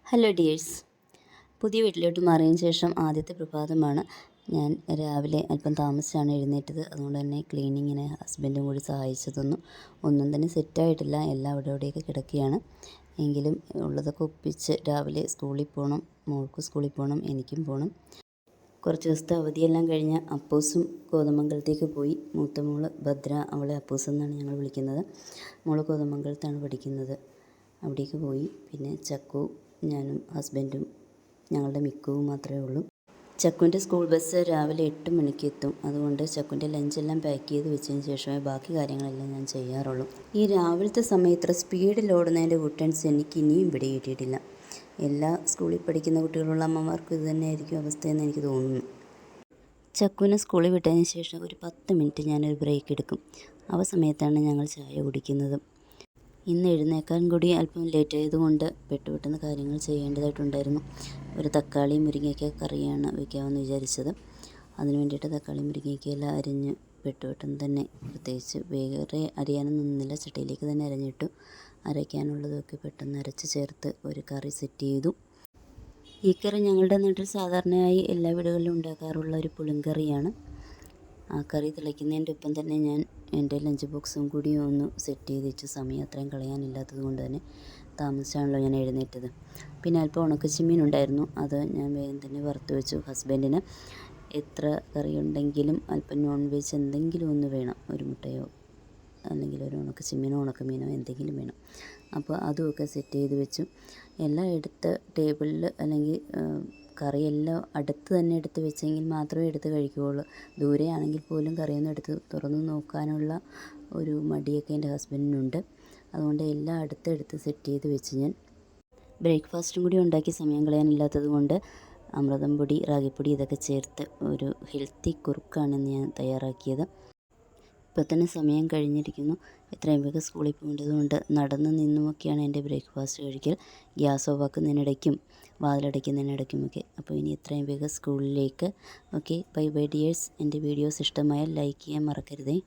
Hello dears, പുതിയ വീട്ടിലോട്ട് മാറിയതിന് ശേഷം ആദ്യത്തെ പ്രഭാതമാണ്. ഞാൻ രാവിലെ അല്പം താമസിച്ചാണ് എഴുന്നേറ്റത്. അതുകൊണ്ട് തന്നെ ക്ലീനിങ്ങിന് ഹസ്ബൻഡും കൂടി സഹായിച്ചു തന്നു. ഒന്നും തന്നെ സെറ്റായിട്ടില്ല, എല്ലാം അവിടെയൊക്കെ കിടക്കുകയാണ്. എങ്കിലും ഉള്ളതൊക്കെ ഒപ്പിച്ച് രാവിലെ സ്കൂളിൽ പോകണം. മോൾക്ക് സ്കൂളിൽ പോകണം, എനിക്കും പോകണം. കുറച്ച് ദിവസത്തെ അവധിയെല്ലാം കഴിഞ്ഞ് അപ്പൂസും കോതമംഗലത്തേക്ക് പോയി. മൂത്ത മോള് ഭദ്ര, അവളെ അപ്പൂസ് എന്നാണ് ഞങ്ങൾ വിളിക്കുന്നത്. മോള് കോതമംഗലത്താണ് പഠിക്കുന്നത്. അവിടേക്ക് പോയി. പിന്നെ ചക്കു, ഞാനും ഹസ്ബൻഡും ഞങ്ങളുടെ മിക്കുവും മാത്രമേ ഉള്ളൂ. ചക്കുവിൻ്റെ സ്കൂൾ ബസ് രാവിലെ 8 മണിക്ക് എത്തും. അതുകൊണ്ട് ചക്കുവിൻ്റെ ലഞ്ചെല്ലാം പാക്ക് ചെയ്ത് വെച്ചതിന് ശേഷമേ ബാക്കി കാര്യങ്ങളെല്ലാം ഞാൻ ചെയ്യാറുള്ളൂ. ഈ രാവിലത്തെ സമയം ഇത്ര സ്പീഡിൽ ഓടുന്നതിൻ്റെ കുട്ടൻസ് എനിക്ക് ഇനിയും ഇവിടെ കിട്ടിയിട്ടില്ല. എല്ലാ സ്കൂളിൽ പഠിക്കുന്ന കുട്ടികളുള്ള അമ്മമാർക്കും ഇത് തന്നെയായിരിക്കും അവസ്ഥയെന്ന് എനിക്ക് തോന്നുന്നു. ചക്കുവിനെ സ്കൂളിൽ വിട്ടതിന് ശേഷം ഒരു 10 മിനിറ്റ് ഞാനൊരു ബ്രേക്ക് എടുക്കും. ആ സമയത്താണ് ഞങ്ങൾ ചായ കുടിക്കുന്നത്. ഇന്ന് എഴുന്നേക്കാൻ കൂടി അല്പം ലേറ്റ് ആയതുകൊണ്ട് പെട്ടെന്ന് കാര്യങ്ങൾ ചെയ്യേണ്ടതായിട്ടുണ്ടായിരുന്നു. ഒരു തക്കാളി മുരിങ്ങയ്ക്ക കറിയാണ് വയ്ക്കാമെന്ന് വിചാരിച്ചത്. അതിന് വേണ്ടിയിട്ട് തക്കാളി മുരിങ്ങയ്ക്കയെല്ലാം അരിഞ്ഞ് പെട്ടെന്ന് തന്നെ, പ്രത്യേകിച്ച് വേറെ അരിയാനൊന്നും നിന്നില്ല, ചട്ടിയിലേക്ക് തന്നെ അരിഞ്ഞിട്ടു. അരയ്ക്കാനുള്ളതൊക്കെ പെട്ടെന്ന് അരച്ച് ചേർത്ത് ഒരു കറി സെറ്റ് ചെയ്തു. ഈ കറി ഞങ്ങളുടെ നാട്ടിൽ സാധാരണയായി എല്ലാ വീടുകളിലും ഉണ്ടാക്കാറുള്ള ഒരു പുളിങ്കറിയാണ്. ആ കറി തിളയ്ക്കുന്നതിൻ്റെ ഒപ്പം തന്നെ ഞാൻ എൻ്റെ ലഞ്ച് ബോക്സും കൂടി ഒന്ന് സെറ്റ് ചെയ്ത് വെച്ചു. സമയം അത്രയും കളയാനില്ലാത്തത് കൊണ്ട് തന്നെ താമസിച്ചാണല്ലോ ഞാൻ എഴുന്നേറ്റത്. പിന്നെ അല്പം ഉണക്കച്ചെമ്മീൻ ഉണ്ടായിരുന്നു, അത് ഞാൻ വേഗം തന്നെ വറുത്ത് വെച്ചു. ഹസ്ബൻഡിന് എത്ര കറി ഉണ്ടെങ്കിലും അല്പം നോൺ വെജ് എന്തെങ്കിലും ഒന്ന് വേണം. ഒരു മുട്ടയോ അല്ലെങ്കിൽ ഒരു ഉണക്കച്ചെമ്മീനോ ഉണക്കമീനോ എന്തെങ്കിലും വേണം. അപ്പോൾ അതുമൊക്കെ സെറ്റ് ചെയ്ത് വെച്ചു. എല്ലാം എടുത്ത് ടേബിളിൽ, അല്ലെങ്കിൽ കറിയെല്ലാം അടുത്ത് തന്നെ എടുത്ത് വെച്ചെങ്കിൽ മാത്രമേ എടുത്ത് കഴിക്കുകയുള്ളൂ. ദൂരെയാണെങ്കിൽ പോലും കറിയൊന്നും എടുത്ത് തുറന്ന് നോക്കാനുള്ള ഒരു മടിയൊക്കെ എൻ്റെ ഹസ്ബൻഡിനുണ്ട്. അതുകൊണ്ട് എല്ലാം അടുത്തെടുത്ത് സെറ്റ് ചെയ്ത് വെച്ച് ഞാൻ ബ്രേക്ക്ഫാസ്റ്റും കൂടി ഉണ്ടാക്കി സമയം കളയാനില്ലാത്തത് കൊണ്ട് അമൃതം പൊടി, റാഗിപ്പൊടി ഇതൊക്കെ ചേർത്ത് ഒരു ഹെൽത്തി കുറുക്കാണ് ഞാൻ തയ്യാറാക്കിയത്. ഇപ്പോൾ തന്നെ സമയം കഴിഞ്ഞിരിക്കുന്നു. എത്രയും വേഗം സ്കൂളിൽ പോകേണ്ടതുകൊണ്ട് നടന്ന് നിന്നുമൊക്കെയാണ് എൻ്റെ ബ്രേക്ക്ഫാസ്റ്റ് കഴിക്കൽ. ഗ്യാസ് ഓഫാക്കുന്നതിനിടയ്ക്കും വാതിലടയ്ക്കുന്നതിനിടയ്ക്കുമൊക്കെ. അപ്പോൾ ഇനി എത്രയും വേഗം സ്കൂളിലേക്ക്. Okay, bye bye dears. എൻ്റെ വീഡിയോസ് ഇഷ്ടമായാൽ ലൈക്ക് ചെയ്യാൻ മറക്കരുതേ.